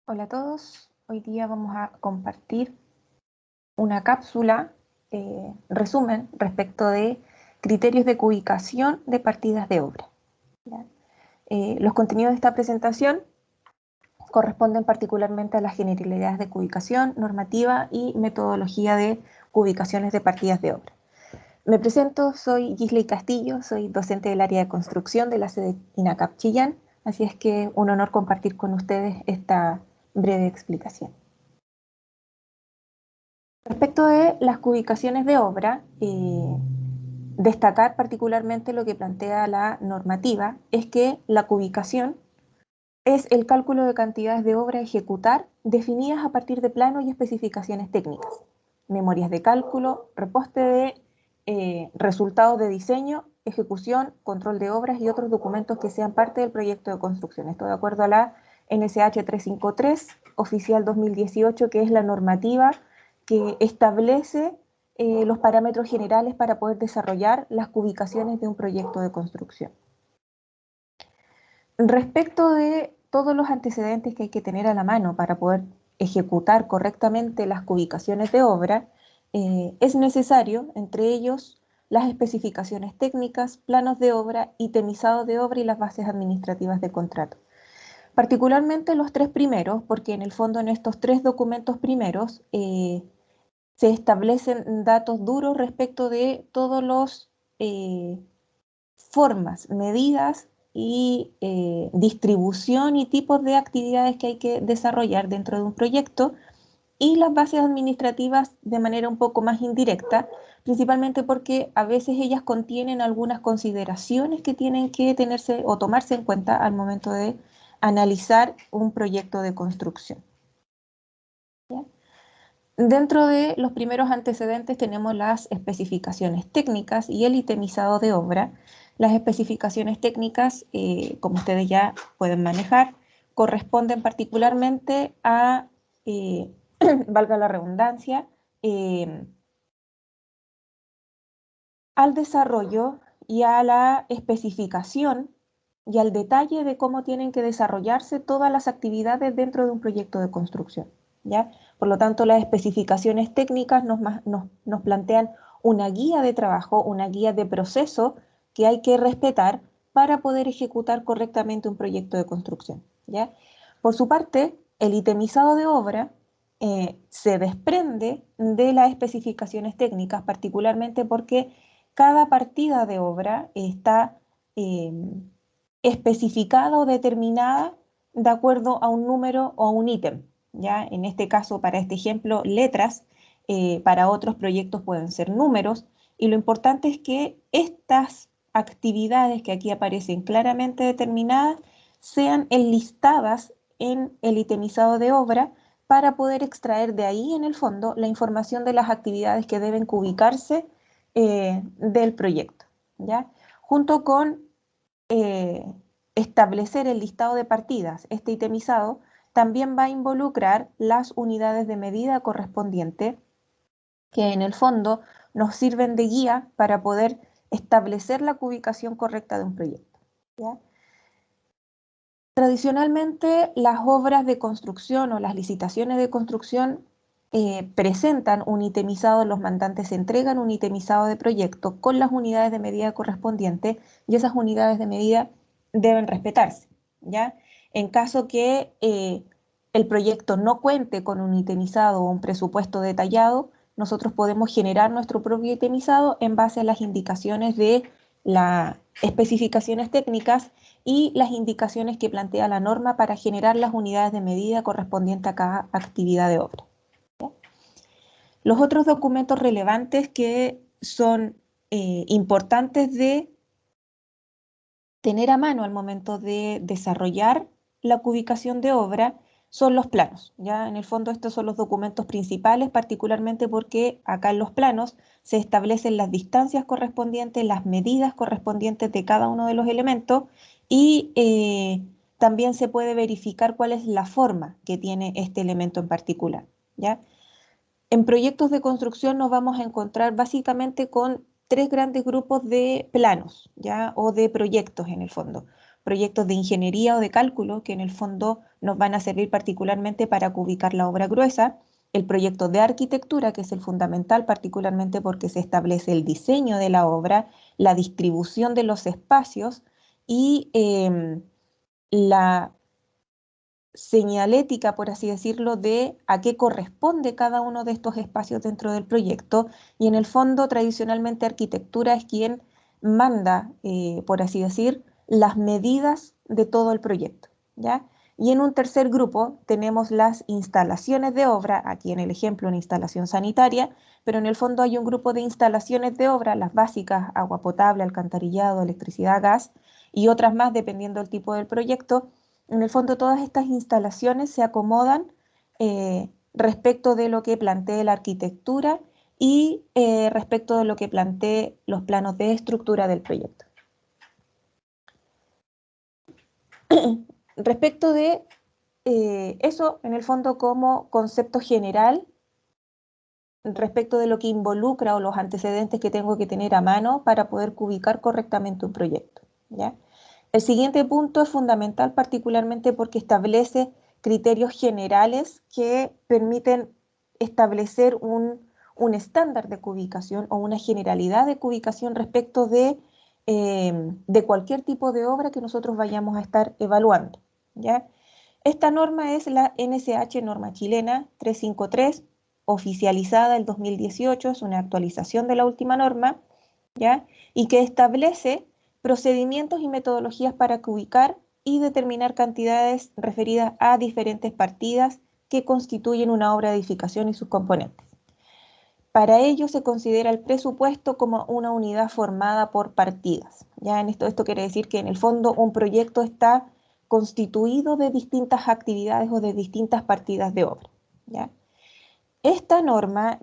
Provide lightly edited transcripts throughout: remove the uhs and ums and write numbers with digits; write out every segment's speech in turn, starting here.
Hola a todos, hoy día vamos a compartir una cápsula, resumen respecto de criterios de cubicación de partidas de obra. ¿Ya? Los contenidos de esta presentación corresponden particularmente a las generalidades de cubicación, normativa y metodología de cubicaciones de partidas de obra. Me presento, soy Gisley Castillo, soy docente del área de construcción de la sede INACAP Chillán, así es que un honor compartir con ustedes esta breve explicación. Respecto de las cubicaciones de obra, destacar particularmente lo que plantea la normativa es que la cubicación es el cálculo de cantidades de obra a ejecutar definidas a partir de planos y especificaciones técnicas, memorias de cálculo, reposte de resultados de diseño, ejecución, control de obras y otros documentos que sean parte del proyecto de construcción. Esto de acuerdo a la NSH 353, oficial 2018, que es la normativa que establece los parámetros generales para poder desarrollar las cubicaciones de un proyecto de construcción. Respecto de todos los antecedentes que hay que tener a la mano para poder ejecutar correctamente las cubicaciones de obra, es necesario, entre ellos, las especificaciones técnicas, planos de obra, itemizado de obra y las bases administrativas de contrato. Particularmente los tres primeros, porque en el fondo en estos tres documentos primeros se establecen datos duros respecto de todos los formas, medidas y distribución y tipos de actividades que hay que desarrollar dentro de un proyecto, y las bases administrativas de manera un poco más indirecta, principalmente porque a veces ellas contienen algunas consideraciones que tienen que tenerse o tomarse en cuenta al momento de analizar un proyecto de construcción. ¿Ya? Dentro de los primeros antecedentes tenemos las especificaciones técnicas y el itemizado de obra. Las especificaciones técnicas, como ustedes ya pueden manejar, corresponden particularmente a, valga la redundancia, al desarrollo y a la especificación y al detalle de cómo tienen que desarrollarse todas las actividades dentro de un proyecto de construcción, ¿ya? Por lo tanto, las especificaciones técnicas nos plantean una guía de trabajo, una guía de proceso que hay que respetar para poder ejecutar correctamente un proyecto de construcción, ¿ya? Por su parte, el itemizado de obra se desprende de las especificaciones técnicas, particularmente porque cada partida de obra está especificada o determinada de acuerdo a un número o a un ítem. ¿Ya? En este caso, para este ejemplo, letras, para otros proyectos pueden ser números, y lo importante es que estas actividades que aquí aparecen claramente determinadas sean enlistadas en el itemizado de obra para poder extraer de ahí, en el fondo, la información de las actividades que deben ubicarse del proyecto, ¿ya? Junto con eh, establecer el listado de partidas, este itemizado también va a involucrar las unidades de medida correspondientes, que en el fondo nos sirven de guía para poder establecer la ubicación correcta de un proyecto, ¿ya? Tradicionalmente, las obras de construcción o las licitaciones de construcción presentan un itemizado, los mandantes entregan un itemizado de proyecto con las unidades de medida correspondientes, y esas unidades de medida deben respetarse, ¿ya? En caso que el proyecto no cuente con un itemizado o un presupuesto detallado, nosotros podemos generar nuestro propio itemizado en base a las indicaciones de las especificaciones técnicas y las indicaciones que plantea la norma para generar las unidades de medida correspondientes a cada actividad de obra. ¿Ya? Los otros documentos relevantes que son importantes de tener a mano al momento de desarrollar la ubicación de obra son los planos. ¿Ya? En el fondo estos son los documentos principales, particularmente porque acá en los planos se establecen las distancias correspondientes, las medidas correspondientes de cada uno de los elementos, y también se puede verificar cuál es la forma que tiene este elemento en particular, ¿ya? En proyectos de construcción nos vamos a encontrar básicamente con tres grandes grupos de planos, ¿ya? O de proyectos en el fondo. proyectos de ingeniería o de cálculo, que en el fondo nos van a servir particularmente para ubicar la obra gruesa, el proyecto de arquitectura, que es el fundamental particularmente porque se establece el diseño de la obra, la distribución de los espacios y la señalética, por así decirlo, de a qué corresponde cada uno de estos espacios dentro del proyecto. Y en el fondo, tradicionalmente, arquitectura es quien manda, por así decir, las medidas de todo el proyecto, ¿ya? Y en un tercer grupo tenemos las instalaciones de obra, aquí en el ejemplo una instalación sanitaria, pero en el fondo hay un grupo de instalaciones de obra, las básicas, agua potable, alcantarillado, electricidad, gas, y otras más dependiendo del tipo del proyecto. En el fondo, todas estas instalaciones se acomodan respecto de lo que plantee la arquitectura y respecto de lo que plantee los planos de estructura del proyecto. Respecto de eso, en el fondo, como concepto general, respecto de lo que involucra o los antecedentes que tengo que tener a mano para poder ubicar correctamente un proyecto, ¿ya? El siguiente punto es fundamental particularmente porque establece criterios generales que permiten establecer un estándar de cubicación o una generalidad de cubicación respecto de cualquier tipo de obra que nosotros vayamos a estar evaluando, ¿ya? Esta norma es la NSH Norma Chilena 353, oficializada el 2018, es una actualización de la última norma, ¿ya? Y que establece procedimientos y metodologías para ubicar y determinar cantidades referidas a diferentes partidas que constituyen una obra de edificación y sus componentes. Para ello se considera el presupuesto como una unidad formada por partidas. Ya en esto quiere decir que en el fondo un proyecto está constituido de distintas actividades o de distintas partidas de obra, ¿ya? Esta norma,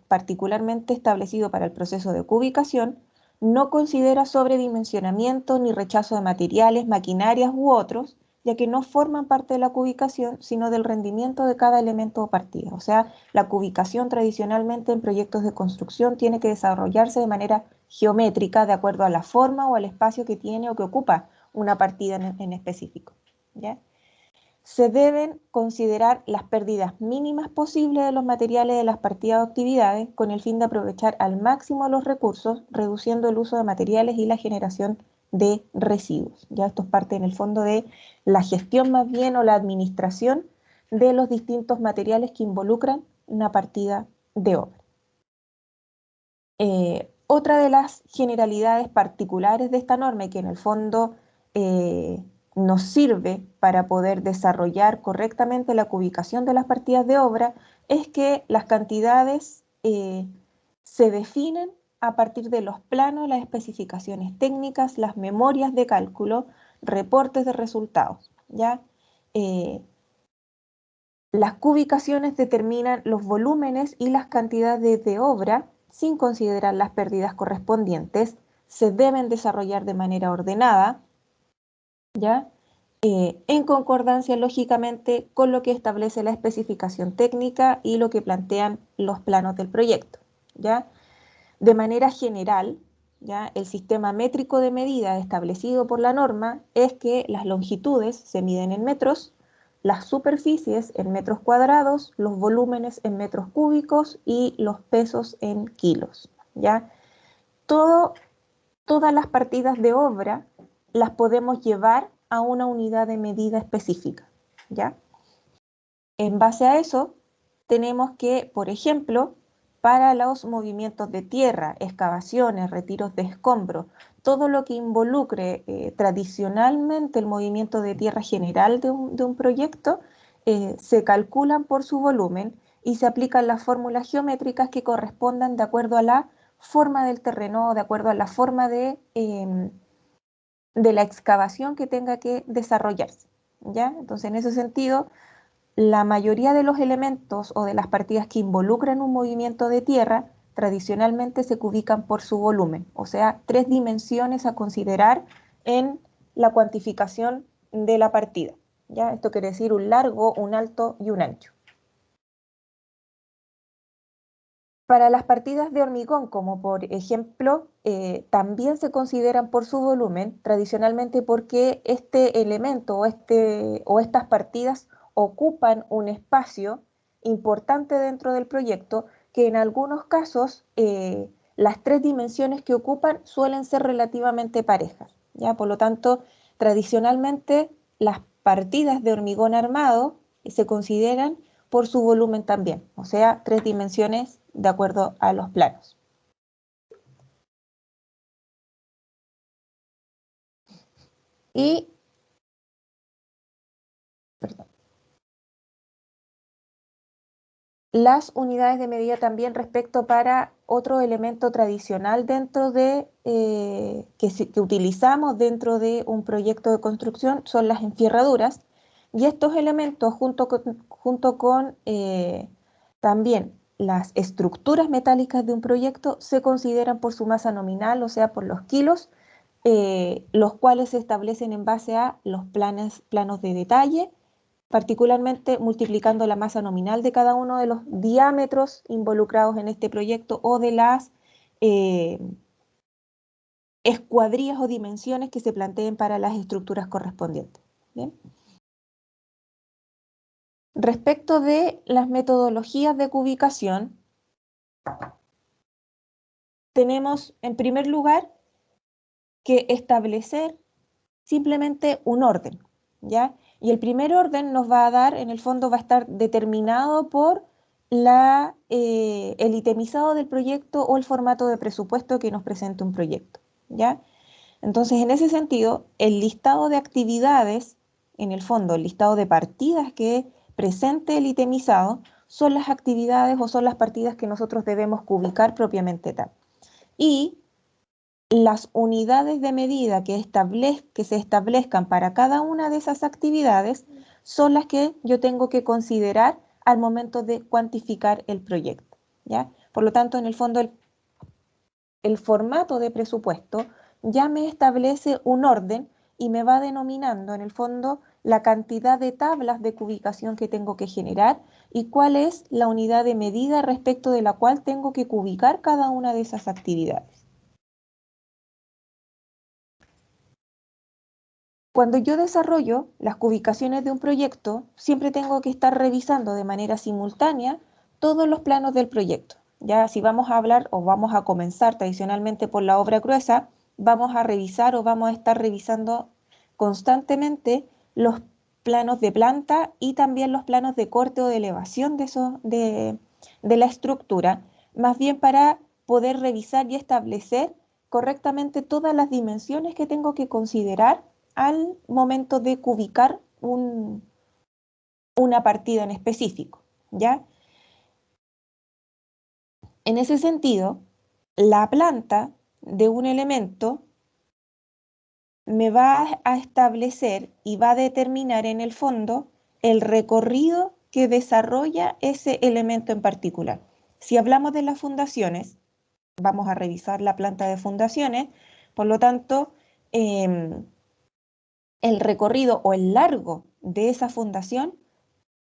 particularmente establecido para el proceso de cubicación, no considera sobredimensionamiento ni rechazo de materiales, maquinarias u otros, ya que no forman parte de la cubicación, sino del rendimiento de cada elemento o partida. O sea, la cubicación tradicionalmente en proyectos de construcción tiene que desarrollarse de manera geométrica, de acuerdo a la forma o al espacio que tiene o que ocupa una partida en específico, ¿ya? Se deben considerar las pérdidas mínimas posibles de los materiales de las partidas o actividades con el fin de aprovechar al máximo los recursos, reduciendo el uso de materiales y la generación de residuos. Ya esto es parte en el fondo de la gestión más bien o la administración de los distintos materiales que involucran una partida de obra. Otra de las generalidades particulares de esta norma y que en el fondo nos sirve para poder desarrollar correctamente la ubicación de las partidas de obra es que las cantidades se definen a partir de los planos, las especificaciones técnicas, las memorias de cálculo, reportes de resultados, ¿ya? Las cubicaciones determinan los volúmenes y las cantidades de obra sin considerar las pérdidas correspondientes, se deben desarrollar de manera ordenada, ¿ya? En concordancia lógicamente con lo que establece la especificación técnica y lo que plantean los planos del proyecto, ¿ya? De manera general, ¿ya? El sistema métrico de medida establecido por la norma es que las longitudes se miden en metros, las superficies en metros cuadrados, los volúmenes en metros cúbicos y los pesos en kilos, ¿ya? Todas las partidas de obra las podemos llevar a una unidad de medida específica, ¿ya? En base a eso, tenemos que, por ejemplo, para los movimientos de tierra, excavaciones, retiros de escombros, todo lo que involucre tradicionalmente el movimiento de tierra general de un proyecto, se calculan por su volumen y se aplican las fórmulas geométricas que correspondan de acuerdo a la forma del terreno, de acuerdo a la forma de la excavación que tenga que desarrollarse, ¿ya? Entonces, en ese sentido, la mayoría de los elementos o de las partidas que involucran un movimiento de tierra tradicionalmente se ubican por su volumen, o sea, 3 dimensiones a considerar en la cuantificación de la partida, ¿ya? Esto quiere decir un largo, un alto y un ancho. Para las partidas de hormigón, como por ejemplo, también se consideran por su volumen, tradicionalmente porque este elemento o estas partidas ocupan un espacio importante dentro del proyecto, que en algunos casos las tres dimensiones que ocupan suelen ser relativamente parejas, ¿ya? Por lo tanto, tradicionalmente las partidas de hormigón armado se consideran por su volumen también, o sea, tres dimensiones de acuerdo a los planos. Y, perdón, las unidades de medida también respecto para otro elemento tradicional dentro de, que utilizamos dentro de un proyecto de construcción son las enfierraduras, y estos elementos junto con también las estructuras metálicas de un proyecto se consideran por su masa nominal, o sea, por los kilos, los cuales se establecen en base a los planos de detalle, particularmente multiplicando la masa nominal de cada uno de los diámetros involucrados en este proyecto o de las eh, escuadrillas o dimensiones que se planteen para las estructuras correspondientes. ¿Bien? Respecto de las metodologías de cubicación, tenemos en primer lugar que establecer simplemente un orden, ¿ya? Y el primer orden nos va a dar, en el fondo va a estar determinado por el itemizado del proyecto o el formato de presupuesto que nos presente un proyecto, ¿ya? Entonces, en ese sentido, el listado de actividades, en el fondo, el listado de partidas que presente el itemizado, son las actividades o son las partidas que nosotros debemos cubicar propiamente tal. Y las unidades de medida que se establezcan para cada una de esas actividades son las que yo tengo que considerar al momento de cuantificar el proyecto, ¿ya? Por lo tanto, en el fondo, el formato de presupuesto ya me establece un orden y me va denominando, en el fondo, la cantidad de tablas de cubicación que tengo que generar y cuál es la unidad de medida respecto de la cual tengo que cubicar cada una de esas actividades. Cuando yo desarrollo las cubicaciones de un proyecto, siempre tengo que estar revisando de manera simultánea todos los planos del proyecto. Ya si vamos a hablar o vamos a comenzar tradicionalmente por la obra gruesa, vamos a revisar o vamos a estar revisando constantemente los planos de planta y también los planos de corte o de elevación de la estructura, más bien para poder revisar y establecer correctamente todas las dimensiones que tengo que considerar al momento de cubicar una partida en específico, ¿ya? En ese sentido, la planta de un elemento me va a establecer y va a determinar en el fondo el recorrido que desarrolla ese elemento en particular. Si hablamos de las fundaciones, vamos a revisar la planta de fundaciones, por lo tanto, el recorrido o el largo de esa fundación,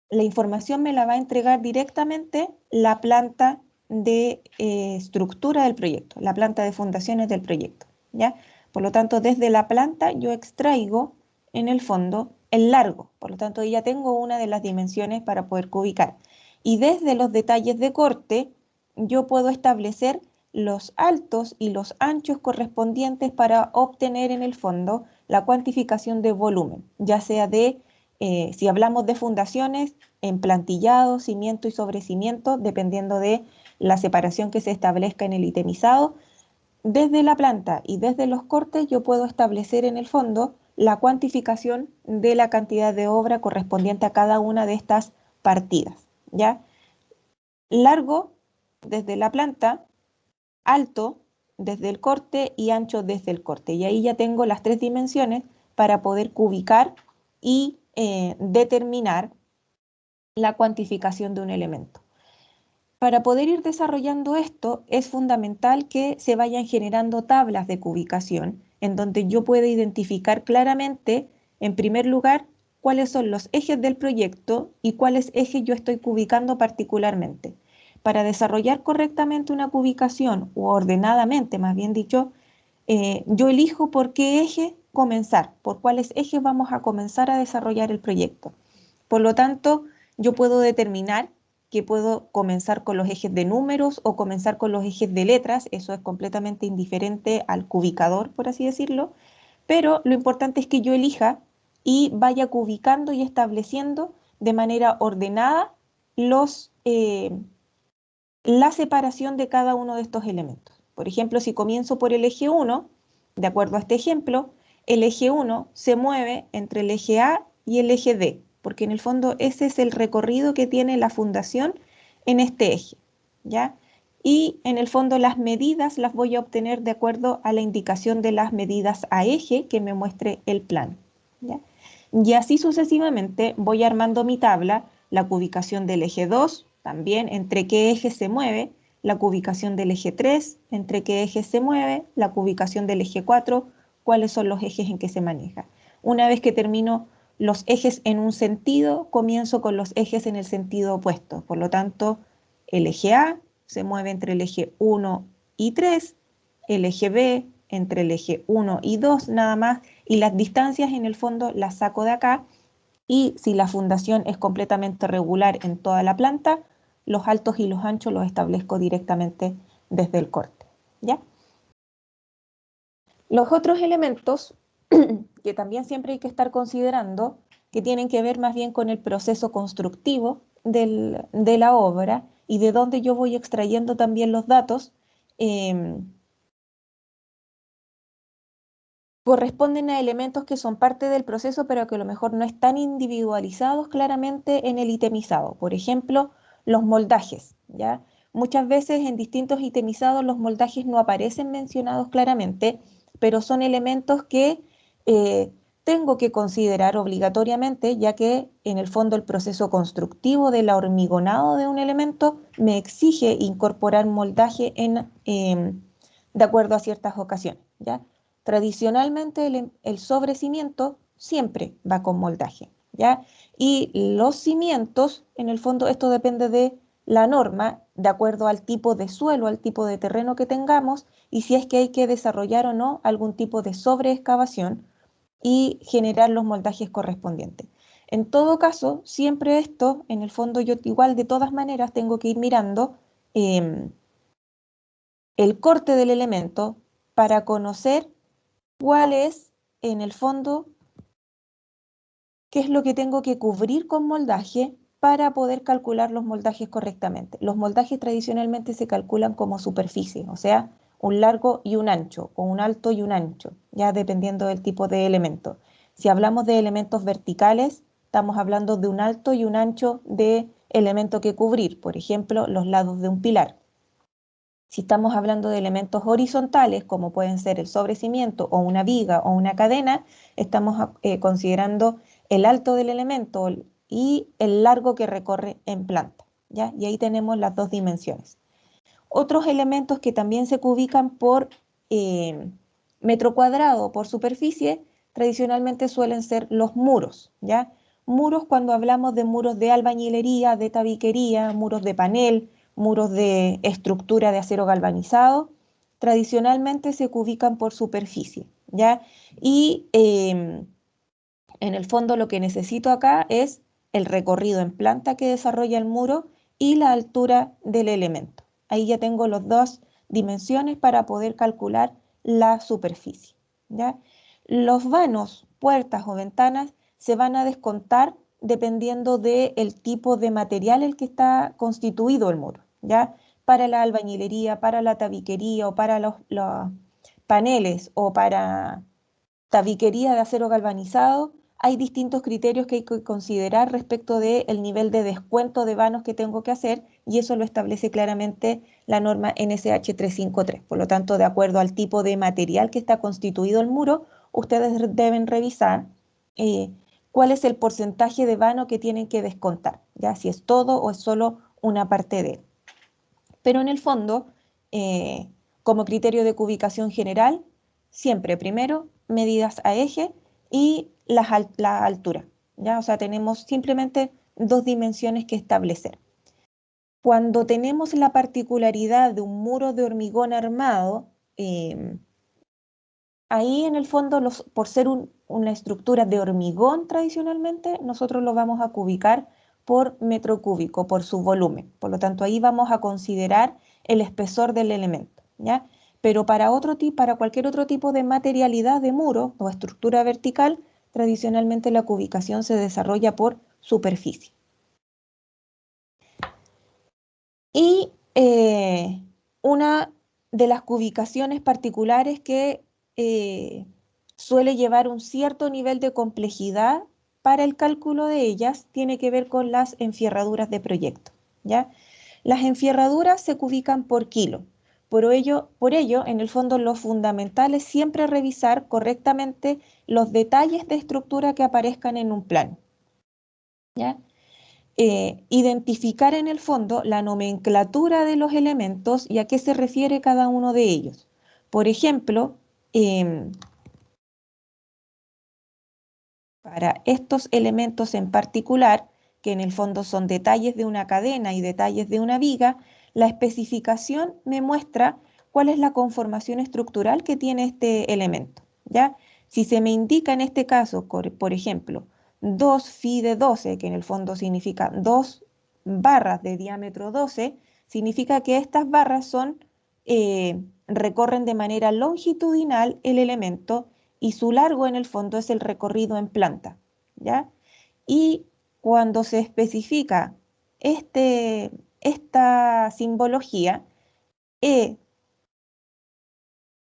la información me la va a entregar directamente la planta de estructura del proyecto, la planta de fundaciones del proyecto, ¿ya? Por lo tanto, desde la planta yo extraigo en el fondo el largo, por lo tanto ya tengo una de las dimensiones para poder cubicar. Y desde los detalles de corte yo puedo establecer los altos y los anchos correspondientes para obtener en el fondo la cuantificación de volumen, ya sea de, si hablamos de fundaciones, en plantillado, cimiento y sobrecimiento, dependiendo de la separación que se establezca en el itemizado. Desde la planta y desde los cortes yo puedo establecer en el fondo la cuantificación de la cantidad de obra correspondiente a cada una de estas partidas, ¿ya? Largo desde la planta, alto desde el corte y ancho desde el corte. Y ahí ya tengo las tres dimensiones para poder cubicar y determinar la cuantificación de un elemento. Para poder ir desarrollando esto, es fundamental que se vayan generando tablas de cubicación en donde yo pueda identificar claramente, en primer lugar, cuáles son los ejes del proyecto y cuáles ejes yo estoy cubicando particularmente. para desarrollar correctamente una cubicación, o ordenadamente, más bien dicho, yo elijo por qué eje comenzar, por cuáles ejes vamos a comenzar a desarrollar el proyecto. Por lo tanto, yo puedo determinar que puedo comenzar con los ejes de números o comenzar con los ejes de letras, eso es completamente indiferente al cubicador, por así decirlo, pero lo importante es que yo elija y vaya cubicando y estableciendo de manera ordenada la separación de cada uno de estos elementos. Por ejemplo, si comienzo por el eje 1, de acuerdo a este ejemplo, el eje 1 se mueve entre el eje A y el eje D, porque en el fondo ese es el recorrido que tiene la fundación en este eje, ¿ya? Y en el fondo las medidas las voy a obtener de acuerdo a la indicación de las medidas a eje que me muestre el plan, ¿ya? Y así sucesivamente voy armando mi tabla, la cubicación del eje 2, también entre qué eje se mueve, la cubicación del eje 3, entre qué eje se mueve, la cubicación del eje 4, cuáles son los ejes en que se maneja. Una vez que termino los ejes en un sentido, comienzo con los ejes en el sentido opuesto. Por lo tanto, el eje A se mueve entre el eje 1 y 3, el eje B entre el eje 1 y 2 nada más, y las distancias en el fondo las saco de acá, y si la fundación es completamente regular en toda la planta, los altos y los anchos los establezco directamente desde el corte, ¿ya? Los otros elementos que también siempre hay que estar considerando, que tienen que ver más bien con el proceso constructivo de la obra y de dónde yo voy extrayendo también los datos, eh, corresponden a elementos que son parte del proceso, pero que a lo mejor no están individualizados claramente en el itemizado. Por ejemplo, los moldajes, ¿ya? Muchas veces en distintos itemizados los moldajes no aparecen mencionados claramente, pero son elementos que eh, tengo que considerar obligatoriamente, ya que en el fondo el proceso constructivo del hormigonado de un elemento me exige incorporar moldaje de acuerdo a ciertas ocasiones, ¿ya? Tradicionalmente el sobrecimiento siempre va con moldaje, ¿ya? Y los cimientos, en el fondo, esto depende de la norma, de acuerdo al tipo de suelo, al tipo de terreno que tengamos, y si es que hay que desarrollar o no algún tipo de sobreexcavación y generar los moldajes correspondientes. En todo caso, siempre esto, en el fondo, yo igual de todas maneras tengo que ir mirando eh, el corte del elemento para conocer cuál es, en el fondo, qué es lo que tengo que cubrir con moldaje para poder calcular los moldajes correctamente. Los moldajes tradicionalmente se calculan como superficie, o sea, un largo y un ancho, o un alto y un ancho, ya dependiendo del tipo de elemento. Si hablamos de elementos verticales, estamos hablando de un alto y un ancho de elemento que cubrir, por ejemplo, los lados de un pilar. Si estamos hablando de elementos horizontales, como pueden ser el sobrecimiento o una viga o una cadena, estamos considerando el alto del elemento y el largo que recorre en planta, ¿ya? Y ahí tenemos las dos dimensiones. Otros elementos que también se ubican por eh, metro cuadrado, por superficie, tradicionalmente suelen ser los muros, ¿ya? Muros cuando hablamos de muros de albañilería, de tabiquería, muros de panel, muros de estructura de acero galvanizado, tradicionalmente se ubican por superficie, ¿ya? Y en el fondo lo que necesito acá es el recorrido en planta que desarrolla el muro y la altura del elemento. Ahí ya tengo las dos dimensiones para poder calcular la superficie, ¿ya? Los vanos, puertas o ventanas se van a descontar dependiendo del tipo de material el que está constituido el muro, ¿ya? Para la albañilería, para la tabiquería o para los paneles o para tabiquería de acero galvanizado, hay distintos criterios que hay que considerar respecto del nivel de descuento de vanos que tengo que hacer, y eso lo establece claramente la norma NSH 353. Por lo tanto, de acuerdo al tipo de material que está constituido el muro, ustedes deben revisar eh, cuál es el porcentaje de vano que tienen que descontar, ya si es todo o es solo una parte de él. Pero en el fondo, como criterio de cubicación general, siempre primero medidas a eje y la altura, ¿ya? O sea, tenemos simplemente dos dimensiones que establecer. cuando tenemos la particularidad de un muro de hormigón armado, ahí en el fondo, por ser una estructura de hormigón tradicionalmente, nosotros lo vamos a cubicar por metro cúbico, por su volumen. Por lo tanto, ahí vamos a considerar el espesor del elemento, ¿ya? Pero para cualquier otro tipo de materialidad de muro o estructura vertical, tradicionalmente la cubicación se desarrolla por superficie. Y una de las cubicaciones particulares que suele llevar un cierto nivel de complejidad para el cálculo de ellas tiene que ver con las enfierraduras de proyecto, ¿ya? Las enfierraduras se cubican por kilo. Por ello, en el fondo, lo fundamental es siempre revisar correctamente los detalles de estructura que aparezcan en un plano, ¿ya? Identificar en el fondo la nomenclatura de los elementos y a qué se refiere cada uno de ellos. Por ejemplo, para estos elementos en particular, que en el fondo son detalles de una cadena y detalles de una viga, la especificación me muestra cuál es la conformación estructural que tiene este elemento, ¿ya? Si se me indica en este caso, por ejemplo, 2 phi de 12, que en el fondo significa 2 barras de diámetro 12, significa que estas barras recorren de manera longitudinal el elemento y su largo en el fondo es el recorrido en planta, ¿ya? Y cuando se especifica esta simbología, E,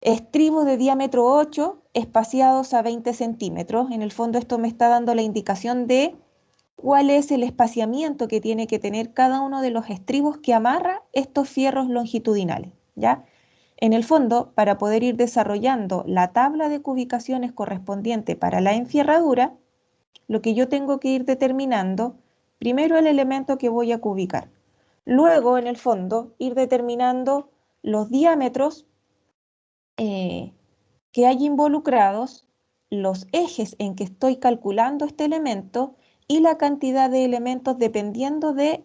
estribos de diámetro 8 espaciados a 20 centímetros, en el fondo esto me está dando la indicación de cuál es el espaciamiento que tiene que tener cada uno de los estribos que amarra estos fierros longitudinales, ¿ya? En el fondo, para poder ir desarrollando la tabla de cubicaciones correspondiente para la enfierradura, lo que yo tengo que ir determinando, primero el elemento que voy a cubicar. Luego, en el fondo, ir determinando los diámetros que hay involucrados, los ejes en que estoy calculando este elemento y la cantidad de elementos dependiendo de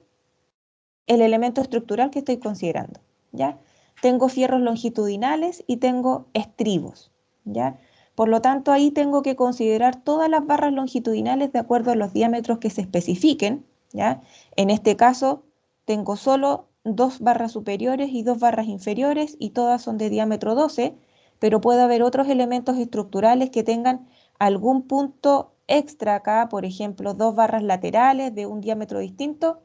el elemento estructural que estoy considerando, ¿ya? Tengo fierros longitudinales y tengo estribos, ¿ya? Por lo tanto, ahí tengo que considerar todas las barras longitudinales de acuerdo a los diámetros que se especifiquen, ¿ya? En este caso, tengo solo 2 barras superiores y 2 barras inferiores y todas son de diámetro 12, pero puede haber otros elementos estructurales que tengan algún punto extra acá, por ejemplo, 2 barras laterales de un diámetro distinto.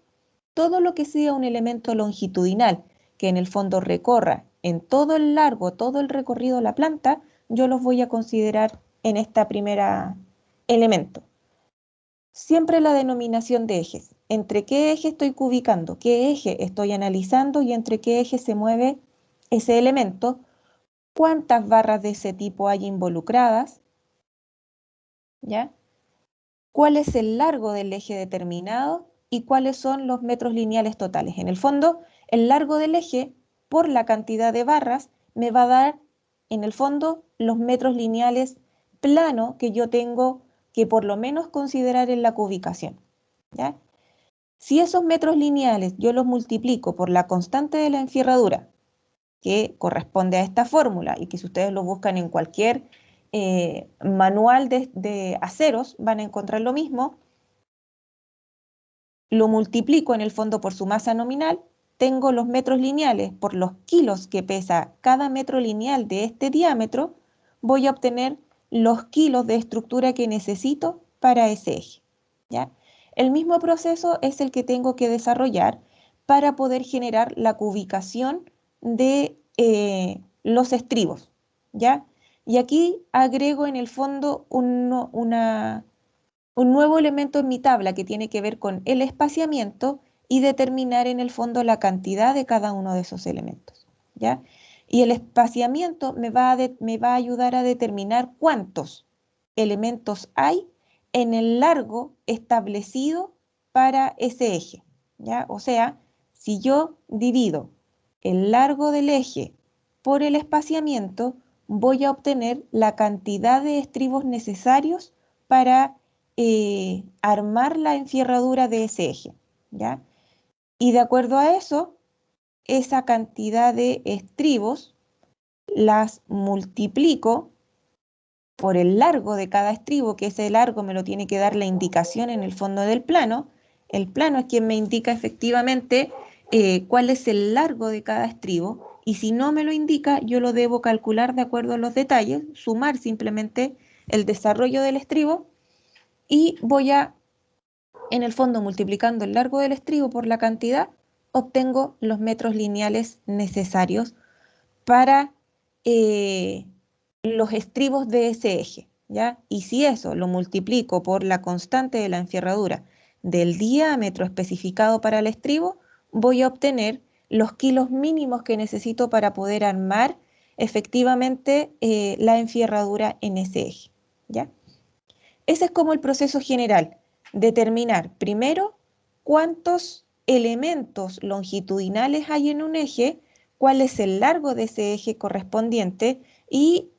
Todo lo que sea un elemento longitudinal que en el fondo recorra en todo el largo, todo el recorrido de la planta, yo los voy a considerar en esta primera elemento. Siempre la denominación de ejes. ¿Entre qué eje estoy ubicando? ¿Qué eje estoy analizando? Y entre qué eje se mueve ese elemento. ¿Cuántas barras de ese tipo hay involucradas? ¿Ya? ¿Cuál es el largo del eje determinado? Y cuáles son los metros lineales totales. En el fondo, el largo del eje por la cantidad de barras me va a dar, en el fondo, los metros lineales plano que yo tengo que por lo menos considerar en la cubicación, ¿ya? Si esos metros lineales yo los multiplico por la constante de la enfierradura, que corresponde a esta fórmula, y que si ustedes lo buscan en cualquier manual de aceros, van a encontrar lo mismo, lo multiplico en el fondo por su masa nominal, tengo los metros lineales por los kilos que pesa cada metro lineal de este diámetro, voy a obtener los kilos de estructura que necesito para ese eje, ¿ya? El mismo proceso es el que tengo que desarrollar para poder generar la cubicación de los estribos, ¿ya? Y aquí agrego en el fondo un nuevo elemento en mi tabla que tiene que ver con el espaciamiento y determinar en el fondo la cantidad de cada uno de esos elementos, ¿ya? Y el espaciamiento me va a ayudar a determinar cuántos elementos hay en el largo establecido para ese eje, ¿ya? O sea, si yo divido el largo del eje por el espaciamiento, voy a obtener la cantidad de estribos necesarios para armar la enfierradura de ese eje, ¿ya? Y de acuerdo a eso, esa cantidad de estribos las multiplico por el largo de cada estribo, que ese largo me lo tiene que dar la indicación en el fondo del plano. El plano es quien me indica efectivamente cuál es el largo de cada estribo, y si no me lo indica, yo lo debo calcular de acuerdo a los detalles, sumar simplemente el desarrollo del estribo, y voy a, en el fondo, multiplicando el largo del estribo por la cantidad, obtengo los metros lineales necesarios para los estribos de ese eje, ¿ya? Y si eso lo multiplico por la constante de la enfierradura del diámetro especificado para el estribo, voy a obtener los kilos mínimos que necesito para poder armar efectivamente la enfierradura en ese eje, ¿ya? Ese es como el proceso general: determinar primero cuántos elementos longitudinales hay en un eje, cuál es el largo de ese eje correspondiente, y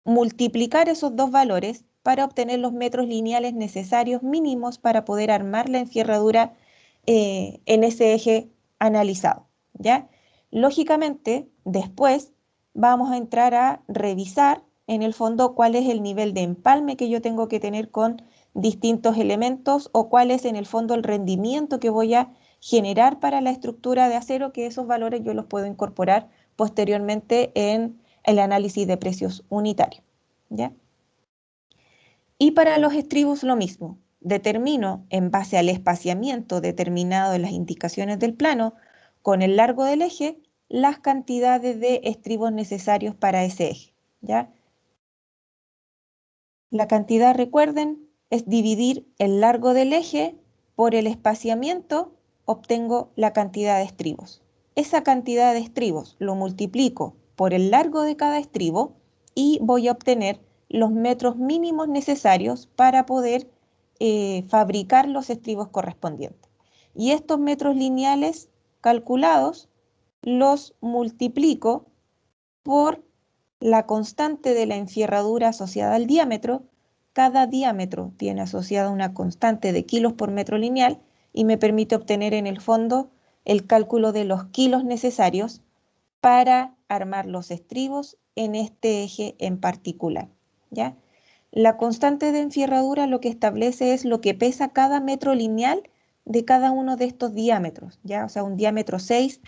multiplicar esos dos valores para obtener los metros lineales necesarios mínimos para poder armar la enfierradura en ese eje analizado, ¿ya? Lógicamente, después vamos a entrar a revisar en el fondo cuál es el nivel de empalme que yo tengo que tener con distintos elementos, o cuál es en el fondo el rendimiento que voy a generar para la estructura de acero, que esos valores yo los puedo incorporar posteriormente en el análisis de precios unitarios, ¿ya? Y para los estribos lo mismo. Determino, en base al espaciamiento determinado en las indicaciones del plano, con el largo del eje, las cantidades de estribos necesarios para ese eje, ¿ya? La cantidad, recuerden, es dividir el largo del eje por el espaciamiento, obtengo la cantidad de estribos. Esa cantidad de estribos lo multiplico por el largo de cada estribo y voy a obtener los metros mínimos necesarios para poder fabricar los estribos correspondientes. Y estos metros lineales calculados los multiplico por la constante de la enfierradura asociada al diámetro. Cada diámetro tiene asociada una constante de kilos por metro lineal y me permite obtener en el fondo el cálculo de los kilos necesarios para armar los estribos en este eje en particular, ¿ya? La constante de enfierradura lo que establece es lo que pesa cada metro lineal de cada uno de estos diámetros, ¿ya? O sea, un diámetro 6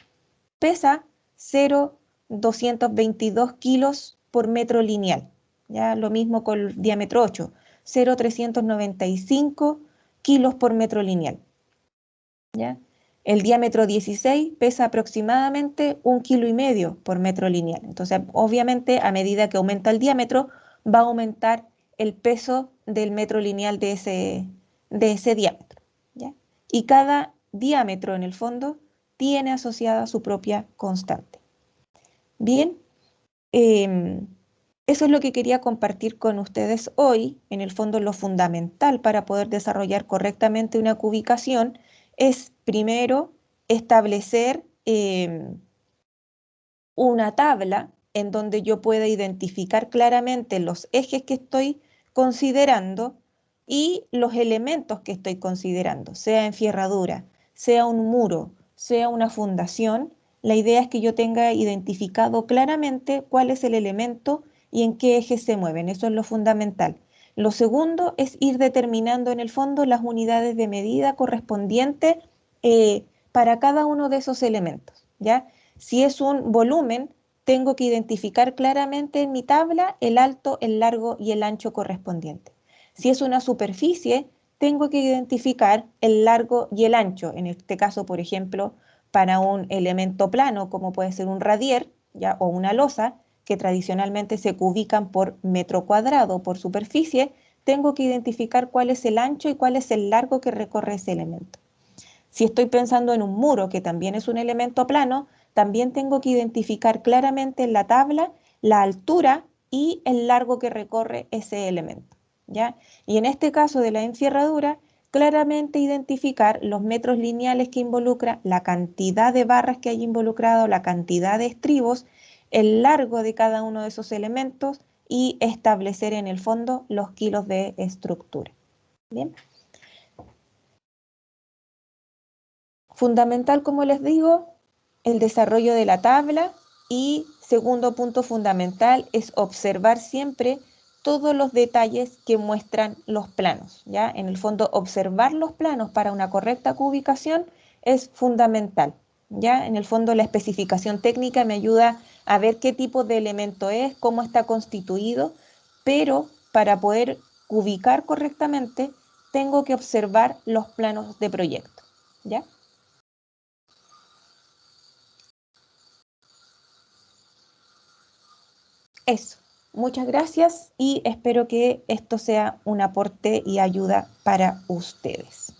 pesa 0,222 kilos por metro lineal. Ya lo mismo con el diámetro 8, 0,395 kilos por metro lineal. ¿Ya? El diámetro 16 pesa aproximadamente 1,5 kilos por metro lineal. Entonces, obviamente, a medida que aumenta el diámetro, va a aumentar el peso del metro lineal de ese diámetro, ¿ya? Y cada diámetro, en el fondo, tiene asociada su propia constante. Bien, eso es lo que quería compartir con ustedes hoy. En el fondo, lo fundamental para poder desarrollar correctamente una cubicación es, primero, establecer una tabla en donde yo pueda identificar claramente los ejes que estoy considerando y los elementos que estoy considerando, sea enfierradura, sea un muro, sea una fundación. La idea es que yo tenga identificado claramente cuál es el elemento y en qué ejes se mueven. Eso es lo fundamental. Lo segundo es ir determinando en el fondo las unidades de medida correspondientes para cada uno de esos elementos, ¿ya? Si es un volumen, tengo que identificar claramente en mi tabla el alto, el largo y el ancho correspondiente. Si es una superficie, tengo que identificar el largo y el ancho. En este caso, por ejemplo, para un elemento plano, como puede ser un radier, ¿ya? O una losa, que tradicionalmente se ubican por metro cuadrado, por superficie, tengo que identificar cuál es el ancho y cuál es el largo que recorre ese elemento. Si estoy pensando en un muro, que también es un elemento plano, también tengo que identificar claramente en la tabla la altura y el largo que recorre ese elemento, ¿ya? Y en este caso de la enfierradura, claramente identificar los metros lineales que involucra, la cantidad de barras que hay involucrado, la cantidad de estribos, el largo de cada uno de esos elementos, y establecer en el fondo los kilos de estructura. Bien. Fundamental, como les digo, el desarrollo de la tabla y segundo punto fundamental es observar siempre todos los detalles que muestran los planos, ¿ya? En el fondo, observar los planos para una correcta ubicación es fundamental, ¿ya? En el fondo, la especificación técnica me ayuda a ver qué tipo de elemento es, cómo está constituido, pero para poder ubicar correctamente, tengo que observar los planos de proyecto, ¿ya? Eso. Muchas gracias y espero que esto sea un aporte y ayuda para ustedes.